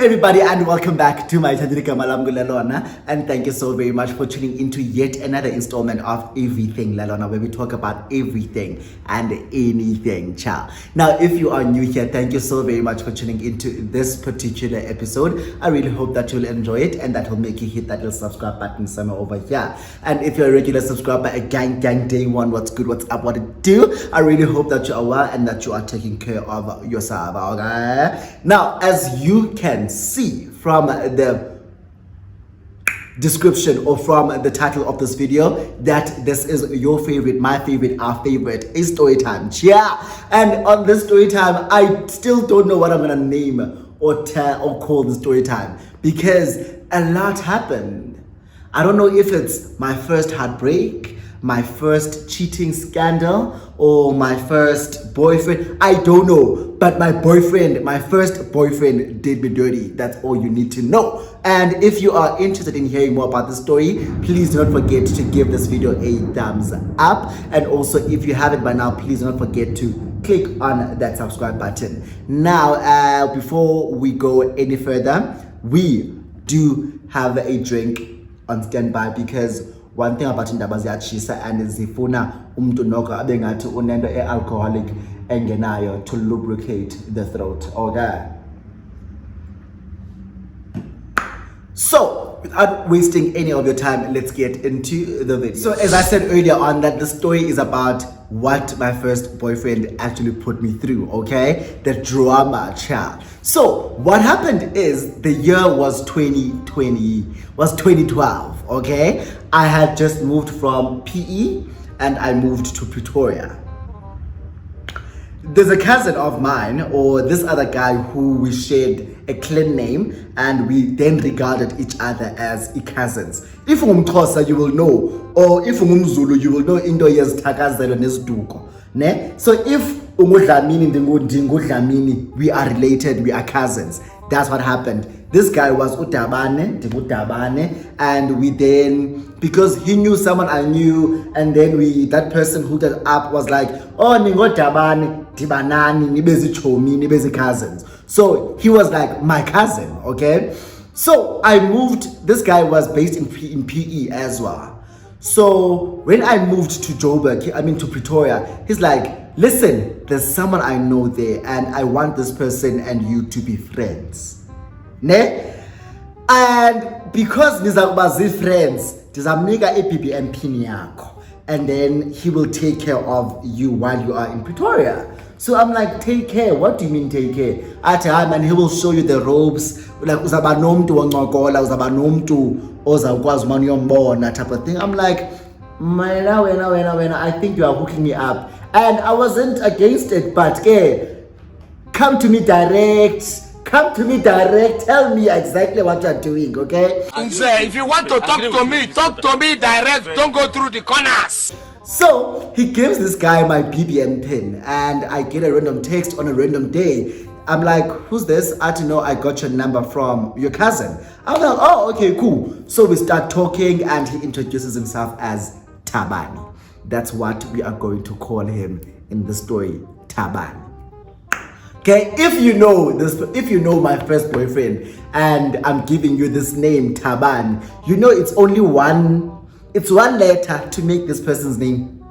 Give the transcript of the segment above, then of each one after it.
everybody, and welcome back to my channel Lalona, and thank you so very much for tuning into yet another installment of Everything Lalona, where we talk about everything and anything, child. Now, if you are new here, thank you so very much for tuning into this particular episode. I really hope that you'll enjoy it and that will make you hit that little subscribe button somewhere over here. And if you're a regular subscriber, a gang day one, what's good, what's up, what it do? I really hope that you are well and that you are taking care of yourself, okay? Now, as you can see from the description or from the title of this video, that this is your favorite, my favorite, our favorite is Storytime. Yeah, and on this Storytime, I still don't know what I'm gonna name or tell or call the Storytime because a lot happened. I don't know if it's my first heartbreak, my first cheating scandal, or my first boyfriend. I don't know. But my first boyfriend did me dirty. That's all you need to know. And if you are interested in hearing more about the story, please do not forget to give this video a thumbs up. And also, if you haven't by now, please do not forget to click on that subscribe button. Now, before we go any further, we do have a drink on standby because one thing about indaba ziyatshisa and zifuna umuntu noko abe ngathi unento alcoholic engenayo to lubricate the throat. Okay. So, without wasting any of your time, let's get into the video. So, as I said earlier on, that the story is about what my first boyfriend actually put me through, okay? The drama child. So, what happened is the year was 2012, okay? I had just moved from PE and I moved to Pretoria. There's a cousin of mine, or this other guy, who we shared a clan name and we then regarded each other as cousins. If ungumXhosa, you will know, or if ungumZulu, you will know into yezithakazelo nesiduko, ne? So if ungudlamini ndingudlamini, we are related, we are cousins. That's what happened. This guy was Udabane, and we then, because he knew someone I knew, and then that person hooked it up, was like, oh, ningo Dabane, Tibanani, nibezi chomi, nibezi cousins. So he was like my cousin, okay? So I moved, this guy was based in PE as well. So when I moved to Joburg, to Pretoria, he's like, listen, there's someone I know there, and I want this person and you to be friends. Ne? And because nizakuba friends, ndizamnika i-BBM pin yakho, and then he will take care of you while you are in Pretoria. So I'm like, take care? What do you mean take care? And he will show you the ropes, like uzaba nomntu woncokola, uzaba nomntu ozawukwazi umane uyombona type of thing. I'm like, wena, I think you are hooking me up. And I wasn't against it, but come to me direct. Come to me direct. Tell me exactly what you're doing, okay? If you want to talk to me direct. Don't go through the corners. So he gives this guy my BBM pin, and I get a random text on a random day. I'm like, who's this? I don't know. I got your number from your cousin. I'm like, oh, okay, cool. So we start talking, and he introduces himself as Tabani. That's what we are going to call him in the story, Tabani. Okay, if you know my first boyfriend and I'm giving you this name, Taban, you know it's only one letter to make this person's name.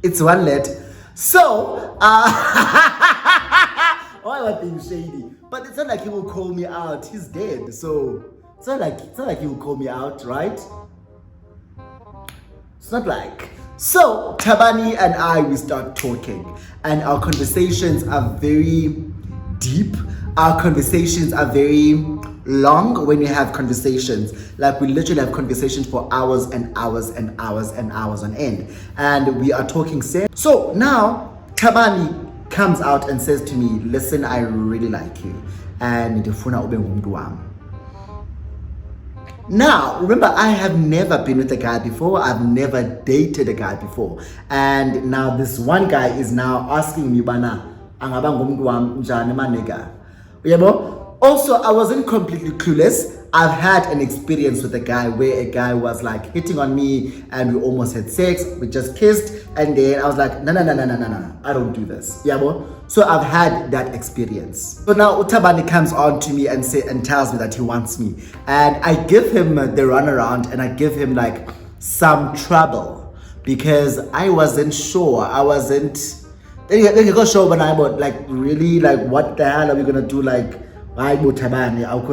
It's one letter. So, why am I being shady? But it's not like he will call me out. He's dead. So, it's not like he will call me out, right? It's not like. So, Tabani and I, we start talking, and our conversations are very deep. Our conversations are very long when we have conversations. Like, we literally have conversations for hours and hours and hours and hours on end. And we are talking serious. So now, Tabani comes out and says to me, listen, I really like you. And ndifuna ube ngumuntu wami. Now, remember, I have never been with a guy before. I've never dated a guy before. And now this one guy is now asking me, bana, angaba ngumuntu wami njani manega. Yebo? Also, I wasn't completely clueless. I've had an experience with a guy where a guy was like hitting on me and we almost had sex. We just kissed and then I was like, no, I don't do this. Yeah, bro. So I've had that experience. So now Utabani comes on to me and tells me that he wants me. And I give him the runaround and I give him like some trouble because I wasn't sure. I wasn't sure when I'm like, really, like, what the hell are we gonna do? Like, I'm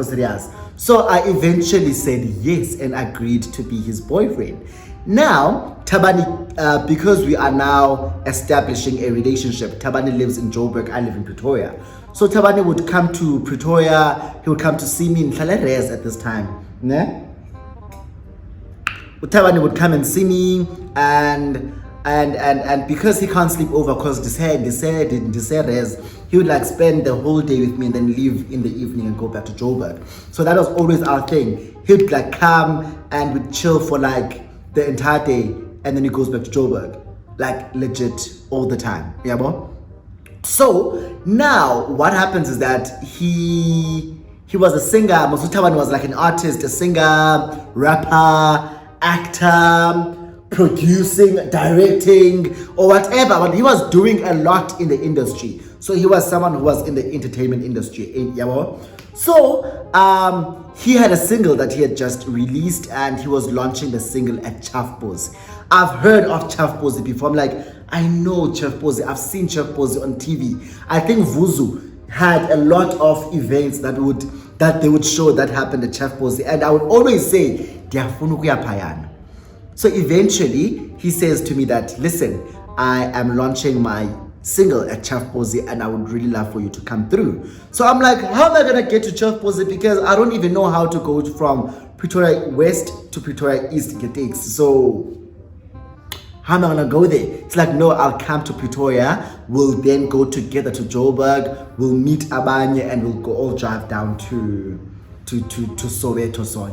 serious. So I eventually said yes and agreed to be his boyfriend. Now, Tabani, because we are now establishing a relationship, Tabani lives in Joburg, I live in Pretoria. So Tabani would come to Pretoria, he would come to see me in Tlaleres at this time. Ne? Tabani would come and see me and because he can't sleep over because he would like spend the whole day with me and then leave in the evening and go back to Joburg. So that was always our thing. He would like come and we'd chill for like the entire day and then he goes back to Joburg. Like legit all the time. Yeah, bro? So now what happens is that he was a singer. Masutawan was like an artist, a singer, rapper, actor, producing, directing, or whatever, but he was doing a lot in the industry. So he was someone who was in the entertainment industry. So he had a single that he had just released and he was launching the single at Chafbozi. I've heard of Chafbozi before. I'm like, I know Chafbozi. I've seen Chafbozi on TV. I think Vuzu had a lot of events that they would show that happened at Chafbozi. And I would always say, Payana. So eventually, he says to me that, listen, I am launching my single at Chafbozi and I would really love for you to come through. So I'm like, how am I going to get to Chafbozi? Because I don't even know how to go from Pretoria West to Pretoria East to get takes. So how am I going to go there? It's like, no, I'll come to Pretoria. We'll then go together to Joburg. We'll meet Abanye and we'll go all drive down to Soweto. So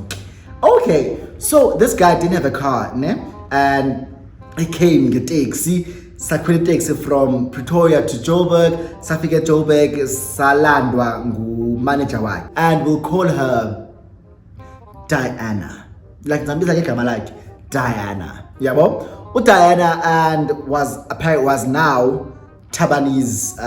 okay, so this guy didn't have a car, ne? And he came get taxi, sakwele taxi from Pretoria to Joburg, safika Joburg, salandwa ngu manager wakhe. And we'll call her Diana. Like Diana. Yabo? Diana and was now Tabani's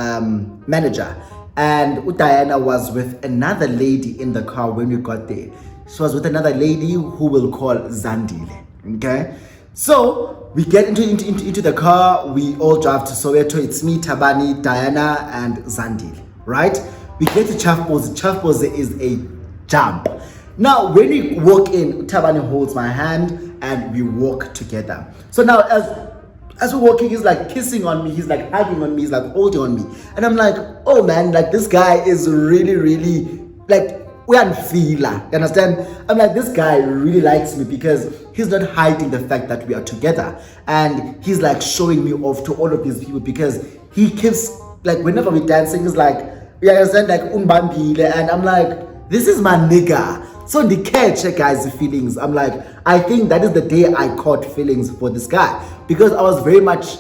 manager. And Diana was with another lady in the car when we got there. She was with another lady who we'll call Zandile. Okay? So we get into the car, we all drive to Soweto. It's me, Tabani, Diana, and Zandile. Right? We get to Chafbozi. Chafbozi is a jump. Now when we walk in, Tabani holds my hand and we walk together. So now as we're walking, he's like kissing on me, he's like hugging on me, he's like holding on me. And I'm like, oh man, like this guy is really, really like we are feeler. You understand? I'm like, this guy really likes me because he's not hiding the fact that we are together. And he's like showing me off to all of these people because he keeps like whenever we're dancing, he's like, you understand, like umbambile. And I'm like, this is my nigga. So the catch guys' feelings. I'm like, I think that is the day I caught feelings for this guy because I was very much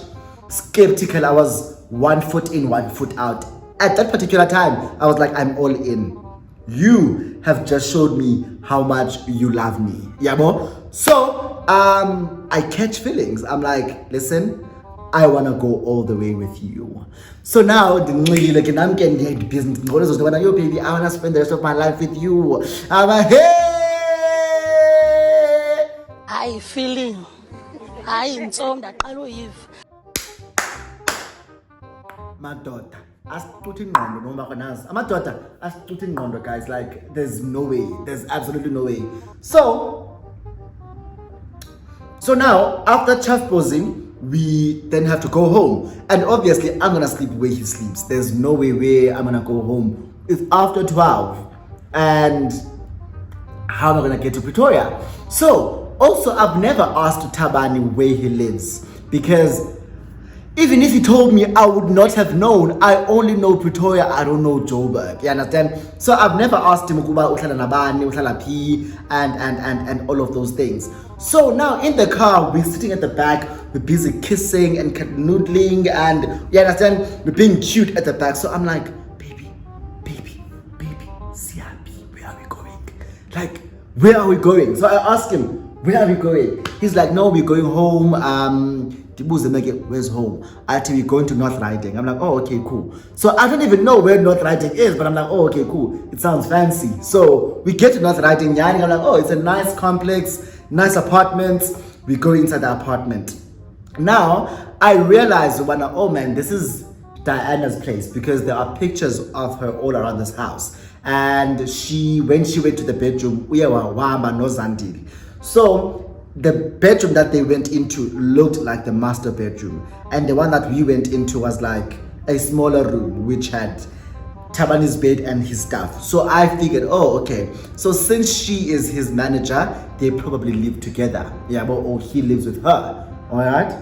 skeptical. I was 1 foot in, 1 foot out. At that particular time, I was like, I'm all in. You have just showed me how much you love me. Yabo? So, I catch feelings. I'm like, listen, I want to go all the way with you. So now, like, I'm getting business. Yo, baby, I want to spend the rest of my life with you. I'm like, hey! I feeling. I informed that I will give. My daughter. My daughter, guys, like there's no way, there's absolutely no way. So now after Chafbozi, we then have to go home, and obviously I'm gonna sleep where he sleeps. There's no way where I'm gonna go home. It's after 12, and how am I gonna get to Pretoria? So also I've never asked Tabani where he lives because even if he told me, I would not have known. I only know Pretoria, I don't know Joburg. You understand? So I've never asked him about and all of those things. So now in the car, we're sitting at the back, we're busy kissing and noodling, and you understand? We're being cute at the back. So I'm like, baby, see we going? Like, where are we going? So I asked him, where are we going? He's like, no, we're going home. Where's home? Actually, we're going to North Riding. I'm like, oh, okay, cool. So I don't even know where North Riding is, but I'm like, oh, okay, cool. It sounds fancy. So we get to North Riding, I'm like, oh, it's a nice complex, nice apartments. We go inside the apartment. Now, I realized, oh man, this is Diana's place because there are pictures of her all around this house. And when she went to the bedroom, so the bedroom that they went into looked like the master bedroom. And the one that we went into was like a smaller room, which had Tabani's bed and his stuff. So I figured, oh, okay. So since she is his manager, they probably live together. Yeah, or he lives with her. All right?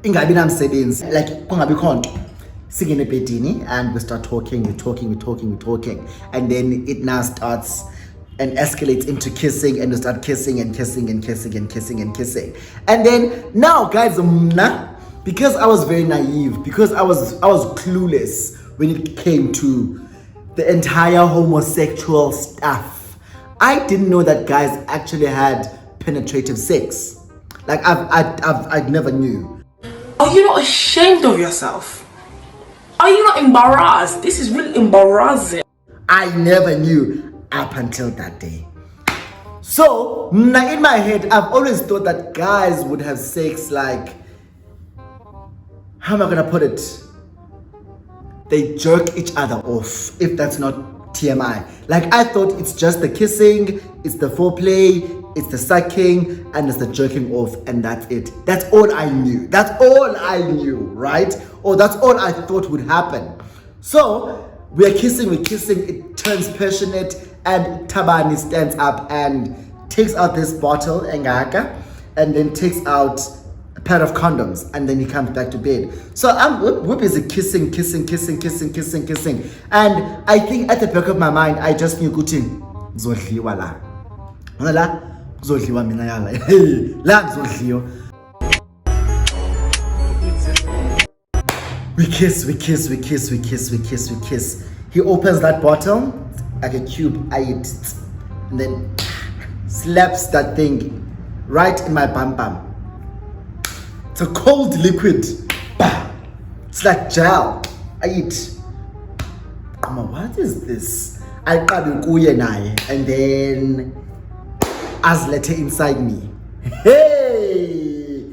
Ingabi namsebenzi, like kungabi khonto. Singing bedini and we start talking, and then it now starts and escalates into kissing, and we start kissing and kissing and kissing and kissing and kissing. And then now, guys, because I was very naive, because I was clueless when it came to the entire homosexual stuff. I didn't know that guys actually had penetrative sex. Like I never knew. Are you not ashamed of yourself? Are you not embarrassed? This is really embarrassing. I never knew up until that day. So, in my head, I've always thought that guys would have sex like, how am I gonna put it? They jerk each other off, if that's not TMI. Like, I thought it's just the kissing, it's the foreplay, it's the sucking, and it's the jerking off, and that's it. That's all I knew. That's all I knew, right? Or that's all I thought would happen. So, we're kissing, it turns passionate, and Tabani stands up and takes out this bottle, engaka, and then takes out a pair of condoms, and then he comes back to bed. So we're busy kissing. And I think at the back of my mind, I just knew, zodliwa la. La, zodliwa mina yala. La, zodliwa. We kiss. He opens that bottle like a cube. I eat, and then slaps that thing right in my bum bum. It's a cold liquid. It's like gel. I eat. What is this? I grab kuye naye, and then azlethe inside me. Hey,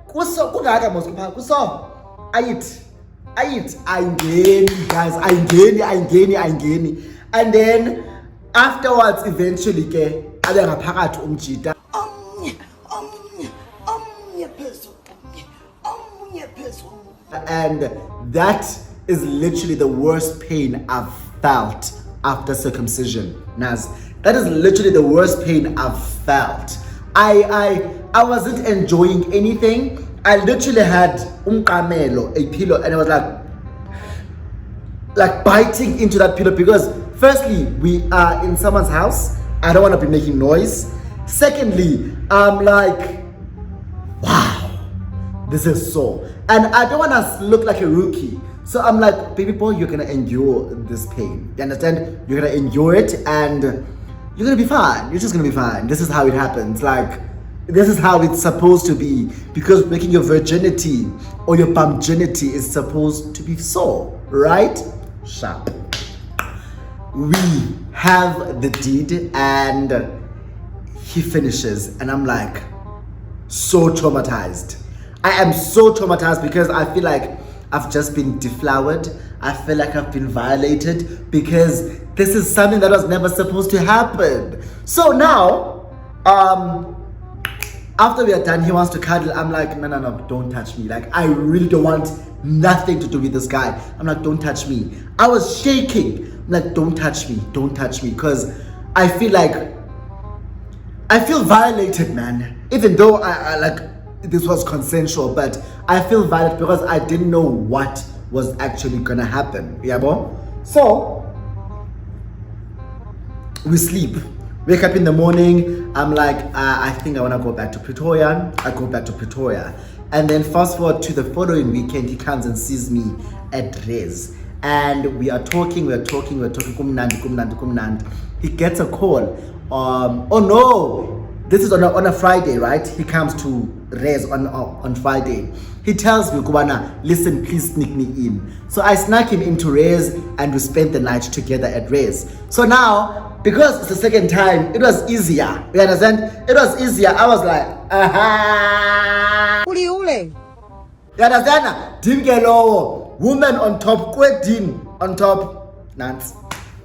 kuso kungaka mosipha kuso. I eat. Ayingeni, guys. Ayingeni. And then afterwards, eventually, abe ngaphakathi umjida. And that is literally the worst pain I've felt after circumcision, Naz. That is literally the worst pain I've felt. I wasn't enjoying anything. I literally had a pillow, and I was like biting into that pillow because firstly, we are in someone's house. I don't want to be making noise. Secondly, I'm like, wow, this is so. And I don't want to look like a rookie. So I'm like, baby boy, you're going to endure this pain. You understand? You're going to endure it and you're going to be fine. You're just going to be fine. This is how it happens. Like, this is how it's supposed to be. Because making your virginity or your bumginity is supposed to be so, right? Sharp. We have the deed and he finishes. And I'm like, so traumatized. I am so traumatized because I feel like I've just been deflowered. I feel like I've been violated because this is something that was never supposed to happen. So now, after we are done, he wants to cuddle. I'm like, no, don't touch me. Like, I really don't want nothing to do with this guy. I'm like, don't touch me. I was shaking. I'm like, don't touch me. Because I feel violated, man. Even though I like, this was consensual, but I feel violated because I didn't know what was actually gonna happen. Yeah, bo? So, we sleep. Wake up in the morning, I'm like, I think I wanna go back to Pretoria. I go back to Pretoria. And then fast forward to the following weekend, he comes and sees me at Res. and we are talking, kumnandi. He gets a call. Oh no, this is on a Friday, right? He comes to Res on Friday. He tells me, Kubana, listen, please sneak me in. So I snuck him into Res and we spent the night together at Res. So now, because it's the second time, it was easier. You understand? It was easier. I was like, aha. Ule. You understand? Dimgelo, woman on top, Kwedin on top, Nance.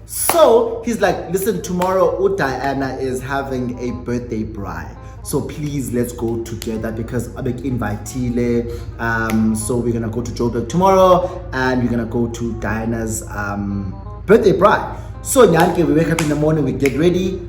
So he's like, listen, tomorrow Diana is having a birthday bride. So please let's go together because I'm invitee. So we're gonna go to Joburg tomorrow and we're gonna go to Diana's birthday bride. So Nyanke, we wake up in the morning, we get ready,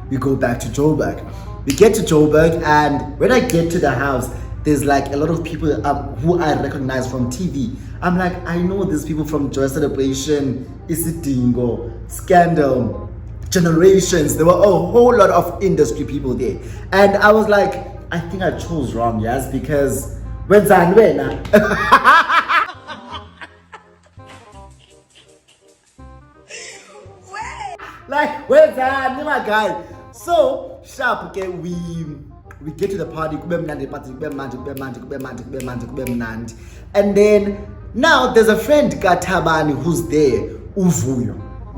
we go back to Joburg. We get to Joburg and when I get to the house, there's like a lot of people who I recognize from TV. I'm like, I know these people from Joy Celebration, Isidingo, Scandal, Generations. There were a whole lot of industry people there. And I was like, I think I chose wrong, yes, because when Zanwena. Like, where's that, my guy? So, sharp, okay, we get to the party, and then now there's a friend Katabani who's there, Uvuyo.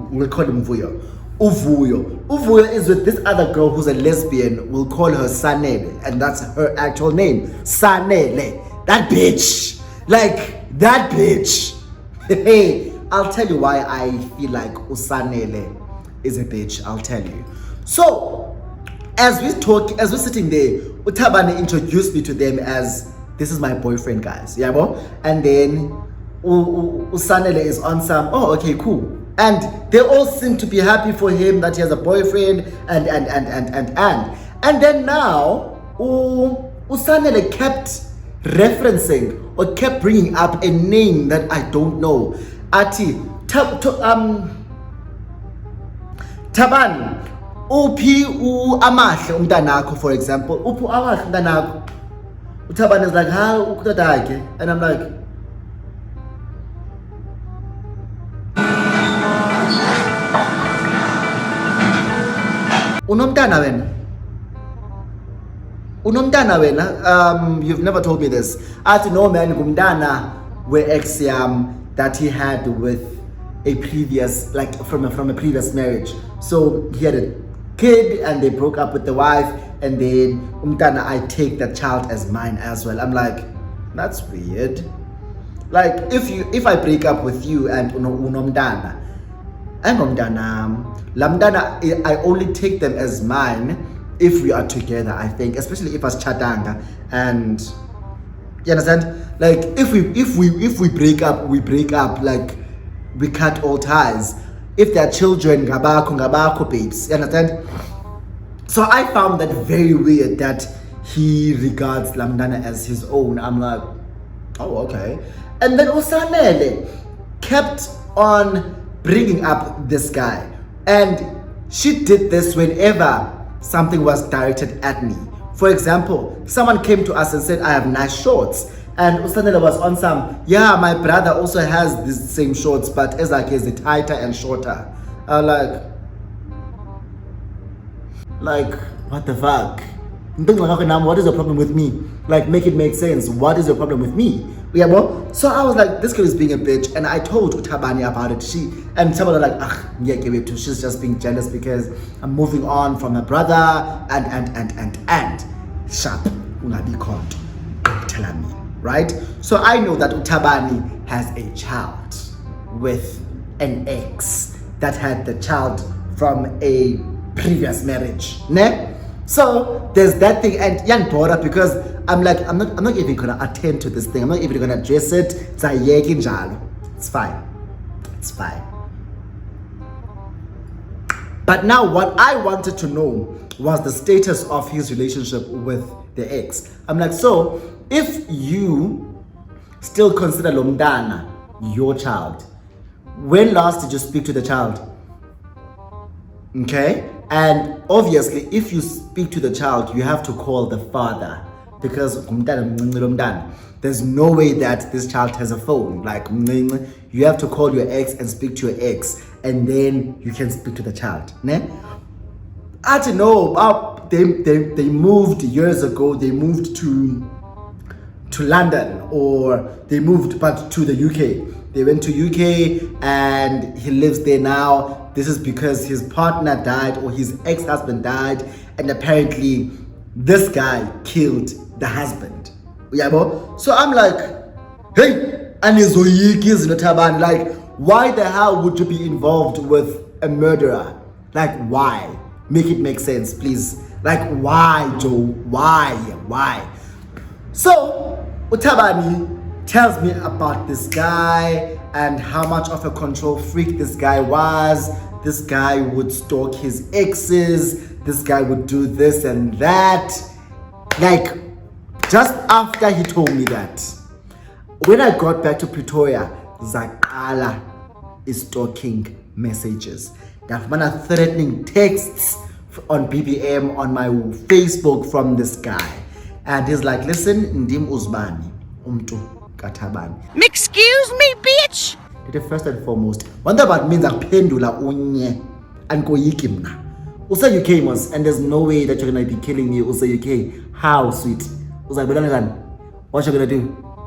We'll call him Vuyo. Uvuyo is with this other girl who's a lesbian. We'll call her Sanele, and that's her actual name, Sanele. That bitch, like that bitch. Hey, I'll tell you why I feel like Usanele is a bitch. I'll tell you. So, as we're sitting there, Utabane introduced me to them as, this is my boyfriend, guys. Yeah, bro? And then Usanele is on some, oh, okay, cool. And they all seem to be happy for him that he has a boyfriend and then now Usanele kept referencing or kept bringing up a name that I don't know. Taban, uphi amahle umntanakho, for example. Uphi amahle umntanakho. Utaban is like, ha, ukutadake. And I'm like, unomntana wena. You've never told me this. No man, gumdana were ex that he had with a previous, like from a previous marriage. So he had a kid and they broke up with the wife, and then umntana, I take that child as mine as well. I'm like, that's weird. Like if I break up with you and unomntana, and lamdana, I only take them as mine if we are together, I think, especially if it's chatanga. And you understand? Like if we break up, we break up, like we cut all ties. If there are children, ngabako babes, you understand? So I found that very weird that he regards lamdana as his own. I'm like, oh, okay. And then Usanele kept on bringing up this guy, and she did this whenever something was directed at me. For example, someone came to us and said, I have nice shorts, and Usanele was on some, yeah, my brother also has these same shorts, but Ezak is tighter and shorter. Like, what the fuck? What is the problem with me? Like, make it make sense. What is the problem with me? Yeah, bro. So I was like, this girl is being a bitch, and I told Utabani about it. And someone was like, yeah, give it to. She's just being jealous because I'm moving on from her brother, and sharp, ungabi called. Tell me, right? So I know that Utabani has a child with an ex that had the child from a previous marriage, ne? So there's that thing, and young Bora, because I'm like, I'm not even gonna attend to this thing. I'm not even gonna address it. It's fine. It's fine. But now what I wanted to know was the status of his relationship with the ex. I'm like, so if you still consider Lomdana your child, when last did you speak to the child? Okay? And obviously, if you speak to the child, you have to call the father because there's no way that this child has a phone. Like, you have to call your ex and speak to your ex, and then you can speak to the child. Ne? I don't know. They moved years ago. They moved to London, or they moved back to the UK. They went to UK and he lives there now. This is because his partner died, or his ex-husband died, and apparently this guy killed the husband. So I'm like, hey, like, why the hell would you be involved with a murderer? Like, why? Make it make sense, please. Like, why, Joe? Why? So Utabani tells me about this guy and how much of a control freak this guy was. This guy would stalk his exes. This guy would do this and that. Like, just after he told me that, when I got back to Pretoria, Zakala is stalking messages. Dafmana threatening texts on BBM, on my Facebook, from this guy. And he's like, listen, Ndim Uzbani, Katabani. Excuse me, bitch. First and foremost, what that means pendula unye and go yikimna. Usa UK mos, and there's no way that you're gonna be killing me. Usa UK, how sweet. Usa what you gonna do?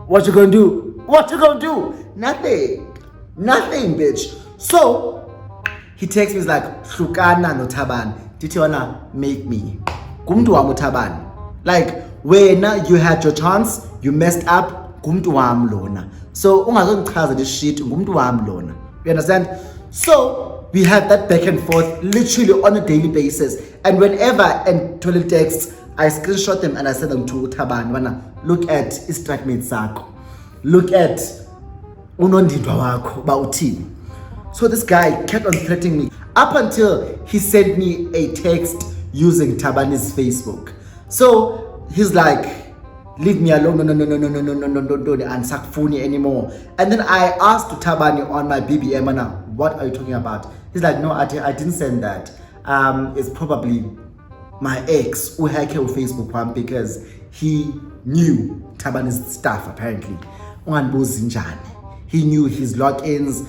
What you gonna do? Nothing, bitch. So he texts me, he's like, Shukana no taban. Did you wanna make me? Kumtu wa mutaban. Like, when you had your chance, you messed up, kumtu wa mlona. So ungazochaza this shit, kumtu wa mlona. You understand? So we had that back and forth literally on a daily basis. And whenever and toilet texts, I screenshot them and I send them to Taban. Look at Istrakmate Sako. Look at Unondidwa wako bauti. So this guy kept on threatening me up until he sent me a text using Tabani's Facebook. So he's like, leave me alone, no, and sakfuni anymore. And then I asked Tabani on my BBM, what are you talking about? He's like, no, I didn't send that. It's probably my ex who hacked on Facebook one, because he knew Tabani's stuff apparently. He knew his logins.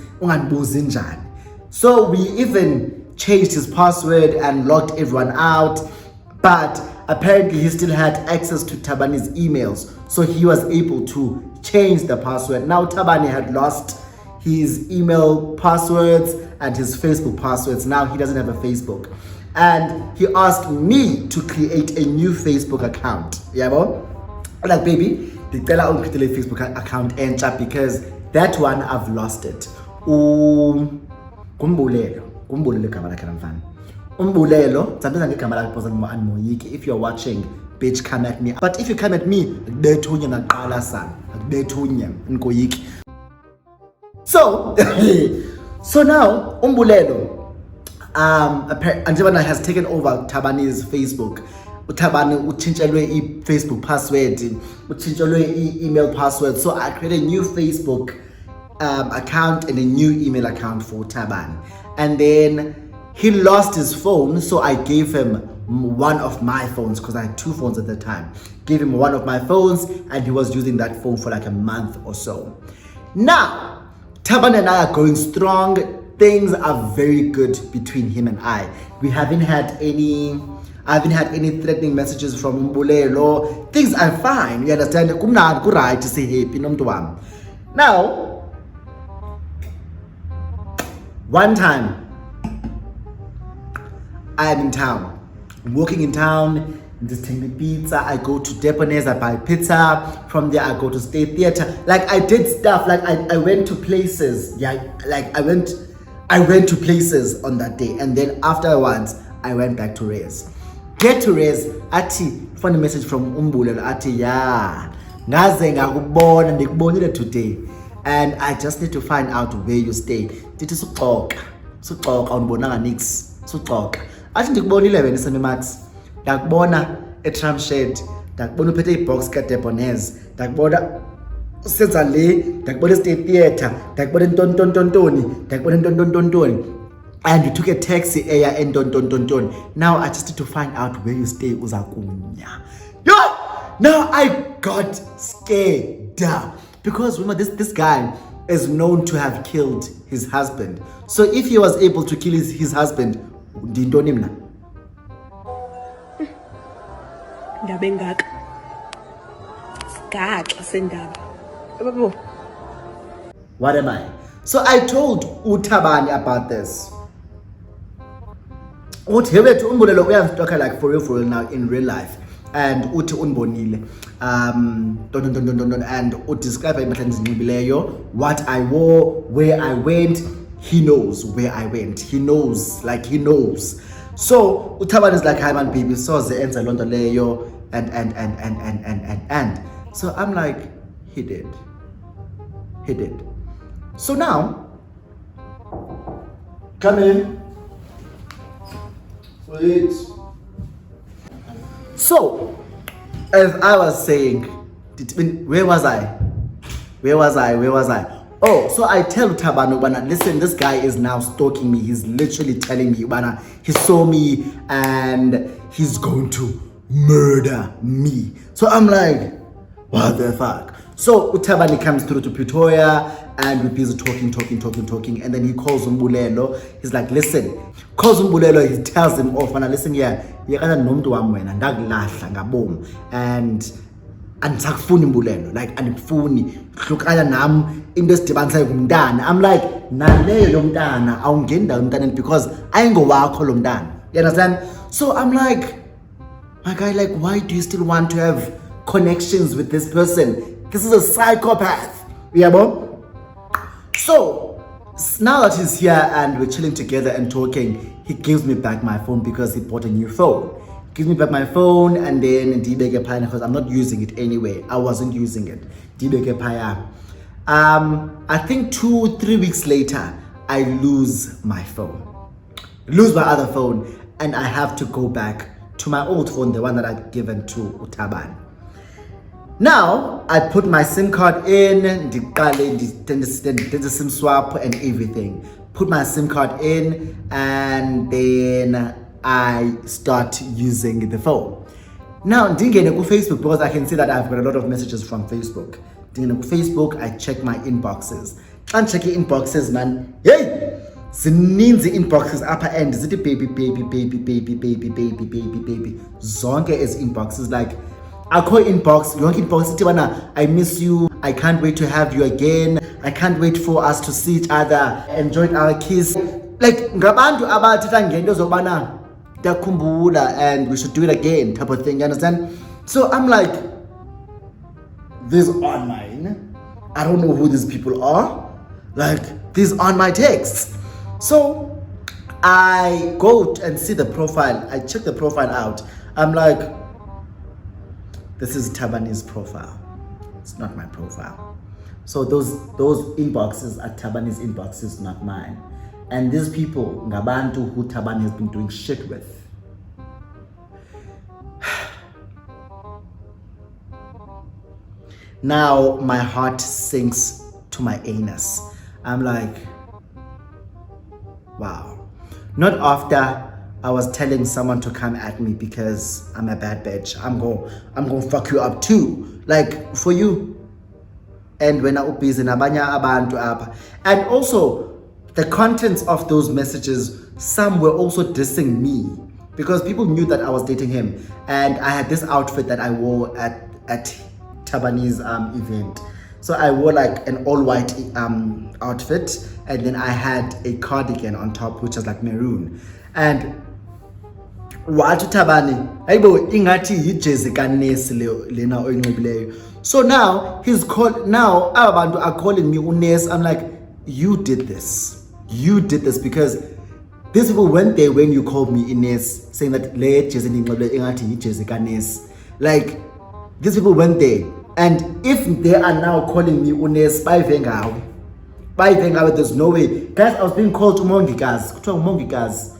So we even changed his password and locked everyone out. But apparently he still had access to Tabani's emails. So he was able to change the password. Now Tabani had lost his email passwords and his Facebook passwords. Now he doesn't have a Facebook. And he asked me to create a new Facebook account. Yeah, like, baby, the tell on create a Facebook account enter, because that one I've lost it. If you're watching, bitch, come at me. But if you come at me, so now Umbulelo Anjibana has taken over Tabani's Facebook. Tabani uchinjelwe Facebook password, uchinjelwe email password. So I created a new Facebook account and a new email account for Taban. And then he lost his phone, so I gave him one of my phones, because I had two phones at the time. Gave him one of my phones, and he was using that phone for like a month or so. Now, Taban and I are going strong. Things are very good between him and I. I haven't had any threatening messages from Mbulelo. Things are fine. You understand? Right to say happy. Now, one time, I am in town. I'm walking in town, just taking the pizza. I go to Deponez, I buy pizza. From there, I go to State Theatre. Like, I did stuff. Like, I went to places. Yeah, like I went to places on that day. And then afterwards, I went back to Rez. Get to Rez, ati, funny message from Umbulelo, ati, yeah, ngaze ngakubona ndikubonile today. And I just need to find out where you stay. Tithi suxoxa awunibonanga nix, suxoxa. Athi ndikubonile wena Semi-Max. Ndakubona eTramshed, ndakubona uphethe ibox kaDebonez, ndakubona usenza le, ndakubona eState Theatre, ndakubona entontontoni. And you took a taxi eya entontontoni. Now I just need to find out where you stay, uzakunya. Yo! Now I got scared because remember this guy is known to have killed his husband. So if he was able to kill his husband, ndintonimna. Ndaba engaka. Sigaxa sendaba. Yabo. What am I? So I told Utabani about this. Uthi wethu umbulelo uyamstalker like for real now in real life. And uthi unbonile. And describe what I wore, where I went. He knows where I went. He knows. So Utabani is like, hi man baby, so the ends along the leyo and. So I'm like, he did. So now, come in. Wait. So, as I was saying, where was I? Oh, so I tell Tabano, listen, this guy is now stalking me. He's literally telling me, he saw me and he's going to murder me. So I'm like, what the fuck? So Utabani comes through to Pretoria and we're busy talking. And then he calls Umbulelo. He's like, listen, calls Umbulelo, he tells him off, listen here, and andisakufuni Mbulelo, like andikufuni hlukana nam into esidibanisa kumntana. I'm like, naleyo yomntana awungeni ndawo emntaneni because ayingowakho lo mntana. You understand? So I'm like, my guy, like, why do you still want to have connections with this person? This is a psychopath. Yeah, so now that he's here and we're chilling together and talking, he gives me back my phone because he bought a new phone. Gives me back my phone and then because I'm not using it anyway. I wasn't using it. I think 2-3 weeks later, I lose my phone. Lose my other phone and I have to go back to my old phone, the one that I'd given to Utaban. Now, I put my SIM card in, did the SIM swap and everything. Put my SIM card in and then I start using the phone. Now, dingene ku Facebook because I can see that I've got a lot of messages from Facebook. Dingene ku Facebook, I check my inboxes. And check your inboxes, man. Hey! Zininzi inboxes upper end. Zithi baby. Zonke is inboxes like I call inbox, yonke inbox ithi bana I miss you, I can't wait to have you again, I can't wait for us to see each other, enjoy our kiss. Like ngabantu abathetha ngento zobana ndakhumbula and we should do it again type of thing, you understand? So I'm like, these aren't mine. I don't know who these people are. Like, these aren't my texts. So I go and see the profile. I check the profile out. I'm like, this is Tabani's profile. It's not my profile. So those inboxes are Tabani's inboxes, not mine. And these people, ngabantu who Tabani has been doing shit with. Now my heart sinks to my anus. I'm like, wow. Not after I was telling someone to come at me because I'm a bad bitch. I'm gonna fuck you up too. Like for you. And when I busy nabanya abantu apa. And also the contents of those messages, some were also dissing me because people knew that I was dating him. And I had this outfit that I wore at Tabani's event. So I wore like an all white outfit and then I had a cardigan on top which was like maroon. And wathi Tabani, ayibo ingathi yijezi kanesi lena oyinxibileyo. So now now abantu are calling me uNesi. I'm like, you did this because these people went there when you called me Ines saying that le jezi ndinxibileyo ingathi yijezi kanesi. Like these people went there, and if they are now calling me uNesi bayive ngawe, there's no way. Guys, I was being called umongikazi, kuthiwa umongikazi.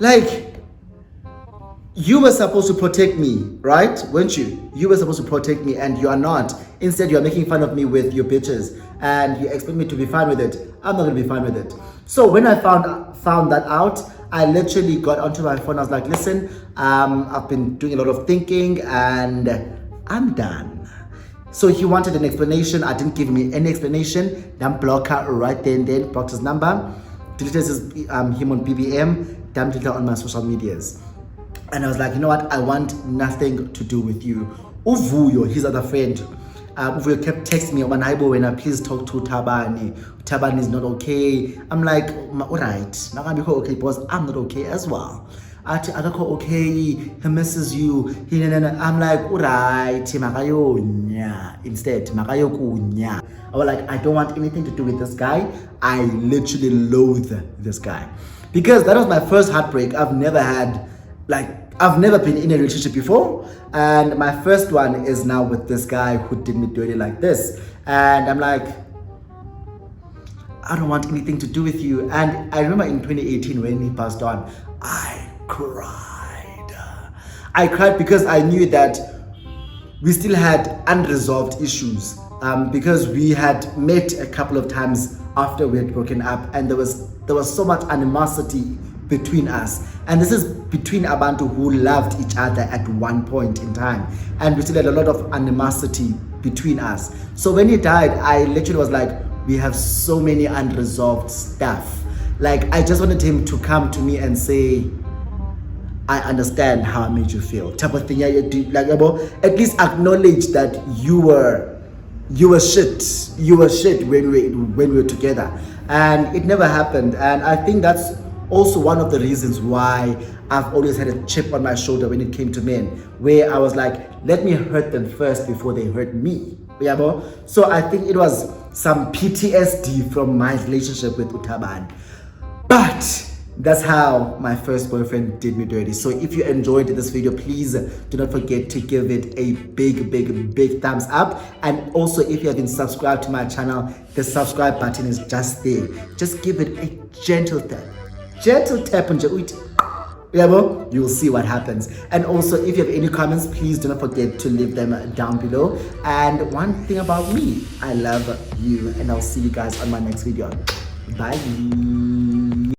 Like, you were supposed to protect me, right? Weren't you? You were supposed to protect me, and you are not. Instead, you are making fun of me with your bitches, and you expect me to be fine with it. I'm not gonna be fine with it. So when I found that out, I literally got onto my phone. I was like, listen, I've been doing a lot of thinking, and I'm done. So he wanted an explanation. I didn't give him any explanation. Then block her right then, blocked his number, deleted him on BBM, damn deleted on my social medias. And I was like, you know what? I want nothing to do with you. Uvuyo, his other friend, Uvuyo kept texting me, when please talk to Tabani. Tabani is not okay. I'm like, all right, okay, because I'm not okay as well. I go okay, he misses you. I'm like, all right, instead, I was like, I don't want anything to do with this guy. I literally loathe this guy. Because that was my first heartbreak. I've never been in a relationship before, and my first one is now with this guy who did me dirty like this. And I'm like, I don't want anything to do with you. And I remember in 2018 when he passed on, I cried because I knew that we still had unresolved issues, because we had met a couple of times after we had broken up, and there was so much animosity between us. And this is between Abantu who loved each other at one point in time, and we still had a lot of animosity between us. So when he died, I literally was like, we have so many unresolved stuff. Like, I just wanted him to come to me and say, I understand how I made you feel, type of thing. Like, at least acknowledge that you were shit when we were together. And it never happened. And I think that's also one of the reasons why I've always had a chip on my shoulder when it came to men, where I was like, let me hurt them first before they hurt me. So I think it was some PTSD from my relationship with Utaban. But that's how my first boyfriend did me dirty. So if you enjoyed this video, please do not forget to give it a big thumbs up. And also, if you haven't subscribed to my channel, the subscribe button is just there. Just give it a gentle tap on your you will see what happens. And also, if you have any comments, please do not forget to leave them down below. And one thing about me, I love you, and I'll see you guys on my next video. Bye.